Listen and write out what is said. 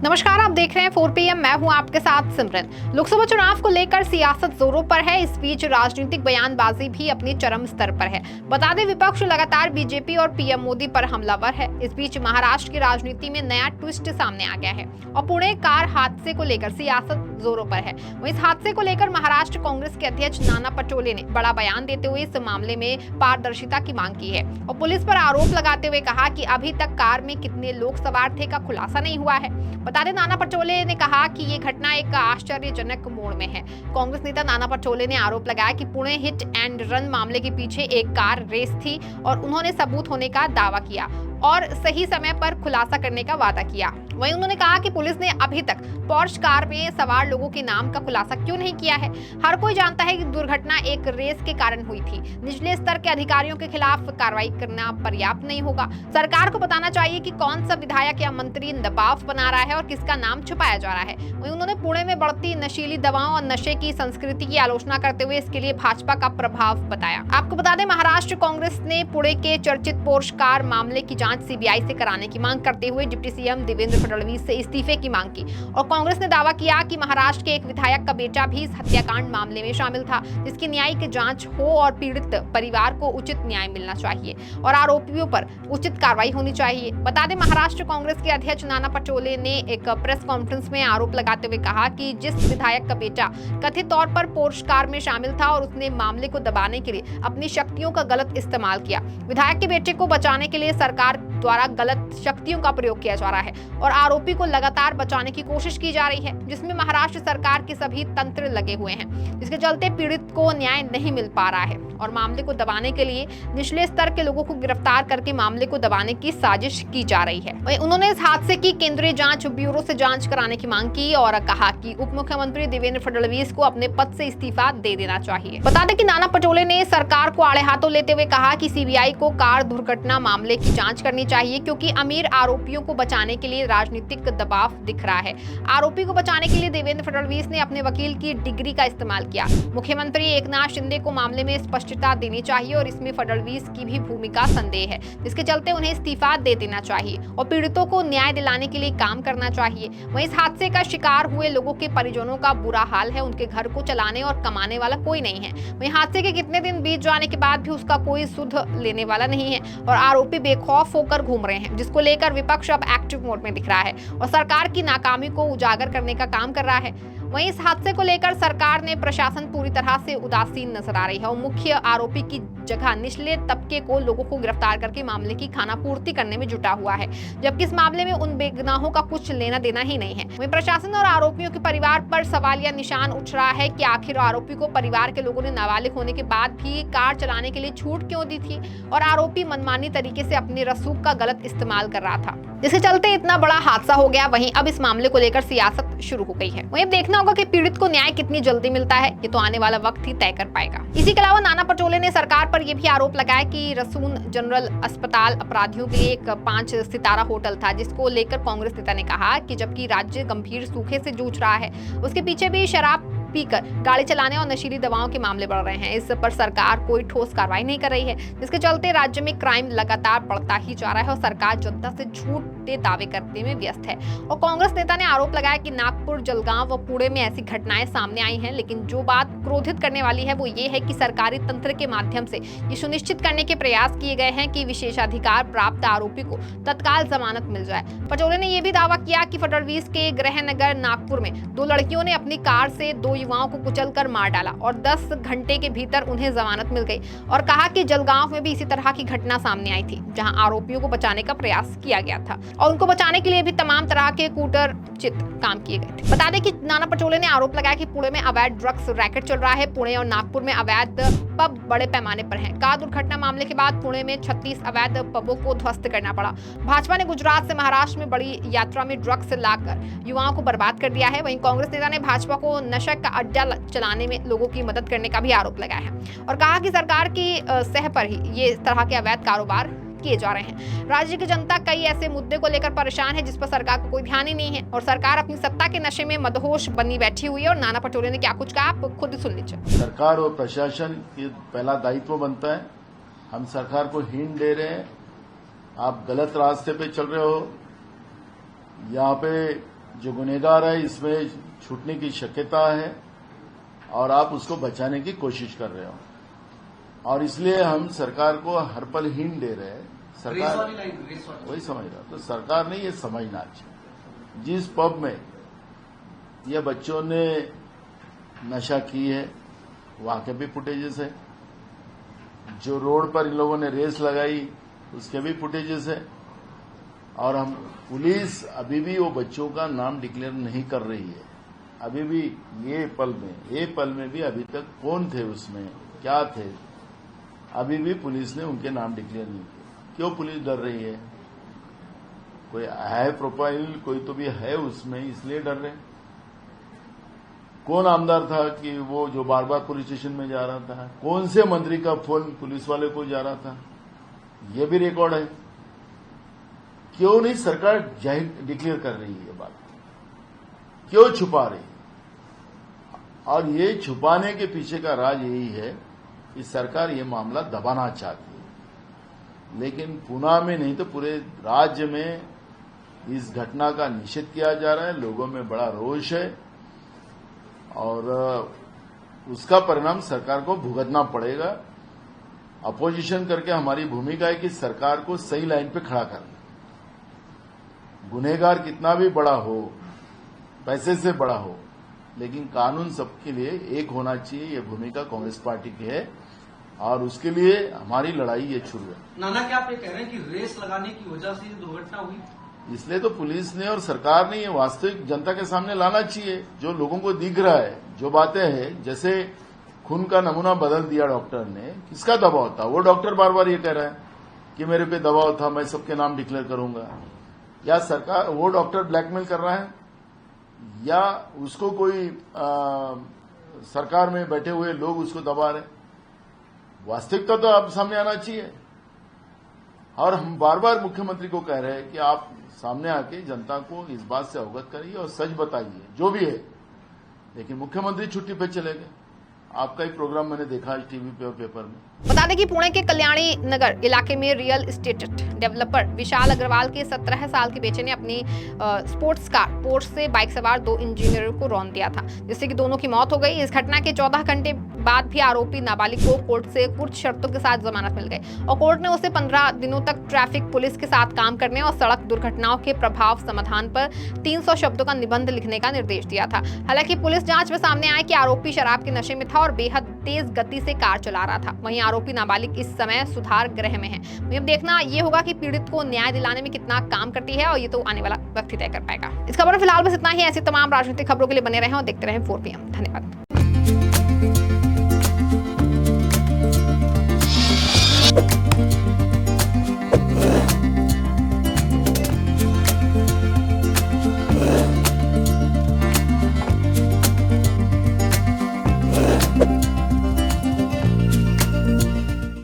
नमस्कार, आप देख रहे हैं 4 PM। मैं हूं आपके साथ सिमरन। लोकसभा चुनाव को लेकर सियासत जोरों पर है। इस बीच राजनीतिक बयानबाजी भी अपने चरम स्तर पर है। बता दें, विपक्ष लगातार बीजेपी और पीएम मोदी पर हमलावर है। इस बीच महाराष्ट्र की राजनीति में नया ट्विस्ट सामने आ गया है और पुणे कार हादसे को लेकर सियासत जोरों पर है। वहीं इस हादसे को लेकर महाराष्ट्र कांग्रेस के अध्यक्ष नाना पटोले ने बड़ा बयान देते हुए इस मामले में पारदर्शिता की मांग की है और पुलिस पर आरोप लगाते हुए कहा कि अभी तक कार में कितने लोग सवार थे का खुलासा नहीं हुआ है। बता दें, नाना पटोले ने कहा कि ये घटना एक आश्चर्यजनक मोड़ में है। कांग्रेस नेता नाना पटोले ने आरोप लगाया कि पुणे हिट एंड रन मामले के पीछे एक कार रेस थी और उन्होंने सबूत होने का दावा किया और सही समय पर खुलासा करने का वादा किया। वहीं उन्होंने कहा कि पुलिस ने अभी तक पोर्श कार में सवार लोगों के नाम का खुलासा क्यों नहीं किया है। हर कोई जानता है कि दुर्घटना एक रेस के कारण हुई थी। निचले स्तर के अधिकारियों के खिलाफ कार्रवाई करना पर्याप्त नहीं होगा। सरकार को बताना चाहिए कि कौन सा विधायक या मंत्री दबाव बना रहा है और किसका नाम छुपाया जा रहा है। वहीं उन्होंने पुणे में बढ़ती नशीली दवाओं और नशे की संस्कृति की आलोचना करते हुए इसके लिए भाजपा का प्रभाव बताया। आपको बता दें, महाराष्ट्र कांग्रेस ने पुणे के चर्चित पोर्श कार मामले की जांच सीबीआई से कराने की मांग करते हुए डिप्टी सीएम देवेंद्र फडणवीस से इस्तीफे की मांग की और कांग्रेस ने दावा किया कि महाराष्ट्र के एक विधायक का बेटा भी इस हत्याकांड मामले में शामिल था, जिसकी न्यायिक जांच हो और पीड़ित परिवार को उचित न्याय मिलना चाहिए और आरोपियों पर उचित कार्रवाई होनी चाहिए। बता दें, महाराष्ट्र कांग्रेस के अध्यक्ष नाना पटोले ने एक प्रेस कॉन्फ्रेंस में आरोप लगाते हुए कहा कि जिस विधायक का बेटा कथित तौर पर पोर्श कार में शामिल था और उसने मामले को दबाने के लिए अपनी शक्तियों का गलत इस्तेमाल किया। विधायक के बेटे को बचाने के लिए सरकार द्वारा गलत शक्तियों का प्रयोग किया जा रहा है और आरोपी को लगातार बचाने की कोशिश की जा रही है, जिसमें महाराष्ट्र सरकार के सभी तंत्र लगे हुए हैं, जिसके चलते पीड़ित को न्याय नहीं मिल पा रहा है और मामले को दबाने के लिए निचले स्तर के लोगों को गिरफ्तार करके मामले को दबाने की साजिश की जा रही है। वहीं उन्होंने इस हादसे की केंद्रीय जांच ब्यूरो से जांच कराने की मांग की और कहा कि उप मुख्यमंत्री देवेंद्र फडणवीस को अपने पद से इस्तीफा दे देना चाहिए। बता दें कि नाना पटोले ने सरकार को आड़े हाथों लेते हुए कहा कि सीबीआई को कार दुर्घटना मामले की जांच करनी चाहिए, क्योंकि अमीर आरोपियों को बचाने के लिए राजनीतिक दबाव दिख रहा है। आरोपी को बचाने के लिए देवेंद्र फडणवीस ने अपने वकील की डिग्री का इस्तेमाल किया। मुख्यमंत्री एकनाथ शिंदे को मामले में स्पष्टता देनी चाहिए और इसमें फडणवीस की भी भूमिका संदेह है, जिसके चलते उन्हें इस्तीफा दे देना चाहिए और पीड़ितों को न्याय दिलाने के लिए काम करना चाहिए। वहीं इस हादसे का शिकार हुए लोगों के परिजनों का बुरा हाल है। उनके घर को चलाने और कमाने वाला कोई नहीं है। वहीं हादसे के कितने दिन बीत जाने के बाद भी उसका कोई सुध लेने वाला नहीं है और आरोपी बेखौफ होकर घूम रहे हैं, जिसको लेकर विपक्ष अब एक्टिव मोड में दिख रहा है और सरकार की नाकामी को उजागर करने का काम कर रहा है। वहीं इस हादसे को लेकर सरकार ने प्रशासन पूरी तरह से उदासीन नजर आ रही है और मुख्य आरोपी की जगह निचले तबके को लोगों को गिरफ्तार करके मामले की खानापूर्ति करने में जुटा हुआ है, जबकि इस मामले में उन बेगुनाहों का कुछ लेना देना ही नहीं है। वहीं प्रशासन और आरोपियों के परिवार पर सवालिया निशान उठ रहा है कि आखिर आरोपी को परिवार के लोगों ने नाबालिग होने के बाद भी कार चलाने के लिए छूट क्यों दी थी और आरोपी मनमानी तरीके से अपने रसूख का गलत इस्तेमाल कर रहा था, जिसके चलते इतना बड़ा हादसा हो गया। वहीं अब इस मामले को लेकर सियासत शुरू हो गई है। वहीं देखना होगा कि पीड़ित को न्याय कितनी जल्दी मिलता है, ये तो आने वाला वक्त ही तय कर पाएगा। इसी के अलावा नाना पटोले ने सरकार पर यह भी आरोप लगाया कि रसून जनरल अस्पताल अपराधियों के लिए एक 5 सितारा होटल था, जिसको लेकर कांग्रेस नेता ने कहा कि जबकि राज्य गंभीर सूखे से जूझ रहा है, उसके पीछे भी शराब पीकर गाड़ी चलाने और नशीली दवाओं के मामले बढ़ रहे हैं। इस पर सरकार कोई ठोस कार्रवाई नहीं कर रही है, जिसके चलते राज्य में क्राइम लगातार बढ़ता ही जा रहा है और सरकार जनता से झूठे दावे करने में व्यस्त है। और कांग्रेस नेता ने आरोप लगाया कि नागपुर, जलगांव व पुणे में ऐसी घटनाएं सामने आई हैं, लेकिन जो बात क्रोधित करने वाली है वो ये है कि सरकारी तंत्र के माध्यम से ये सुनिश्चित करने के प्रयास किए गए हैं कि विशेषाधिकार प्राप्त आरोपी को तत्काल जमानत मिल जाए। पटोले ने यह भी दावा किया कि फडणवीस के गृह नगर नागपुर में 2 लड़कियों ने अपनी कार से 2 युवाओं को कुचलकर मार डाला और 10 घंटे के भीतर उन्हें जमानत मिल गई और कहा कि जलगांव में भी इसी तरह की घटना सामने आई थी, जहां आरोपियों को बचाने का प्रयास किया गया था और उनको बचाने के लिए भी तमाम तरह के कूटरचित काम किए गए थे। बता दें कि नाना पटोले ने आरोप लगाया कि पुणे में अवैध ड्रग्स रैकेट चल रहा है। पुणे और नागपुर में अवैध पब बड़े पैमाने पर हैं। कार दुर्घटना मामले के बाद पुणे में 36 अवैध पबों को ध्वस्त करना पड़ा। भाजपा ने गुजरात से महाराष्ट्र में बड़ी यात्रा में ड्रग्स लाकर युवाओं को बर्बाद कर दिया है। वहीं कांग्रेस नेता ने भाजपा को नशा का अड्डा चलाने में लोगों की मदद करने का भी आरोप लगाया है और कहा कि सरकार की सह पर ही ये इस तरह के अवैध कारोबार किए जा रहे हैं। राज्य की जनता कई ऐसे मुद्दे को लेकर परेशान है जिस पर सरकार को कोई ध्यान ही नहीं है और सरकार अपनी सत्ता के नशे में मदहोश बनी बैठी हुई है। और नाना पटोले ने क्या कुछ कहा, आप खुद ही सुन लीजिए। सरकार और प्रशासन की पहला दायित्व बनता है। हम सरकार को हिंट दे रहे हैं, आप गलत रास्ते पे चल रहे हो, यहाँ पे जो गुनहगार है इसमें छूटने की शक्यता है और आप उसको बचाने की कोशिश कर रहे हो, और इसलिए हम सरकार को हर पल हिंट दे रहे हैं। सरकार वही समझ रहा, तो सरकार ने ये समझना चाहिए जिस पब में ये बच्चों ने नशा की है वहां के भी फुटेजेस है, जो रोड पर इन लोगों ने रेस लगाई उसके भी फुटेजेस है, और हम पुलिस अभी भी वो बच्चों का नाम डिक्लेयर नहीं कर रही है। अभी भी ये पल में भी अभी तक कौन थे उसमें, क्या थे, अभी भी पुलिस ने उनके नाम डिक्लेयर नहीं किए। क्यों पुलिस डर रही है? कोई है प्रोफाइल, कोई तो भी है उसमें, इसलिए डर रहे। कौन आमदार था कि वो जो बार बार पुलिस स्टेशन में जा रहा था? कौन से मंत्री का फोन पुलिस वाले को जा रहा था? ये भी रिकॉर्ड है। क्यों नहीं सरकार जाहिर डिक्लेयर कर रही है बात? क्यों छुपा रही है? और ये छुपाने के पीछे का राज यही है कि सरकार ये मामला दबाना चाहती है, लेकिन पुणे में नहीं तो पूरे राज्य में इस घटना का निषेध किया जा रहा है। लोगों में बड़ा रोष है और उसका परिणाम सरकार को भुगतना पड़ेगा। अपोजिशन करके हमारी भूमिका है कि सरकार को सही लाइन पे खड़ा करना। गुनहगार कितना भी बड़ा हो, पैसे से बड़ा हो, लेकिन कानून सबके लिए एक होना चाहिए। ये भूमिका कांग्रेस पार्टी की है और उसके लिए हमारी लड़ाई ये शुरू है। नाना, क्या आप ये कह रहे हैं कि रेस लगाने की वजह से ये दुर्घटना हुई? इसलिए तो पुलिस ने और सरकार ने ये वास्तविक जनता के सामने लाना चाहिए, जो लोगों को दिख रहा है, जो बातें हैं। जैसे खून का नमूना बदल दिया डॉक्टर ने, किसका दबाव था? वो डॉक्टर बार बार ये कह रहा है कि मेरे पे दबाव था, मैं सबके नाम डिक्लेयर करूंगा। या सरकार, वो डॉक्टर ब्लैकमेल कर रहा है, या उसको कोई सरकार में बैठे हुए लोग उसको दबा रहे? वास्तविकता तो अब सामने आना चाहिए। और हम बार बार मुख्यमंत्री को कह रहे हैं कि आप सामने आके जनता को इस बात से अवगत करिए और सच बताइए जो भी है। लेकिन मुख्यमंत्री छुट्टी पे चले गए। आपका ही प्रोग्राम मैंने देखा आज टीवी पे और पेपर में। बता दें कि पुणे के कल्याणी नगर इलाके में रियल एस्टेट डेवलपर विशाल अग्रवाल के 17 साल के बेटे ने अपनी स्पोर्ट्स कार पोर्श से बाइक सवार 2 इंजीनियरों को रौंद दिया था, जिससे कि दोनों की मौत हो गई। इस घटना के 14 घंटे बाद भी आरोपी नाबालिग को कोर्ट से कुछ शर्तों के साथ जमानत मिल गई और कोर्ट ने उसे 15 दिनों तक ट्रैफिक पुलिस के साथ काम करने और सड़क दुर्घटनाओं के प्रभाव समाधान पर 300 शब्दों का निबंध लिखने का निर्देश दिया था। हालांकि पुलिस जांच में सामने आया कि आरोपी शराब के नशे में था और बेहद तेज गति से कार चला रहा था। वहीं आरोपी नाबालिग इस समय सुधार गृह में है। अब देखना ये होगा कि पीड़ित को न्याय दिलाने में कितना काम करती है, और ये तो आने वाला वक्त ही तय कर पाएगा। इस खबर में फिलहाल बस इतना ही। ऐसी तमाम राजनीतिक खबरों के लिए बने रहें और देखते रहें 4PM। धन्यवाद।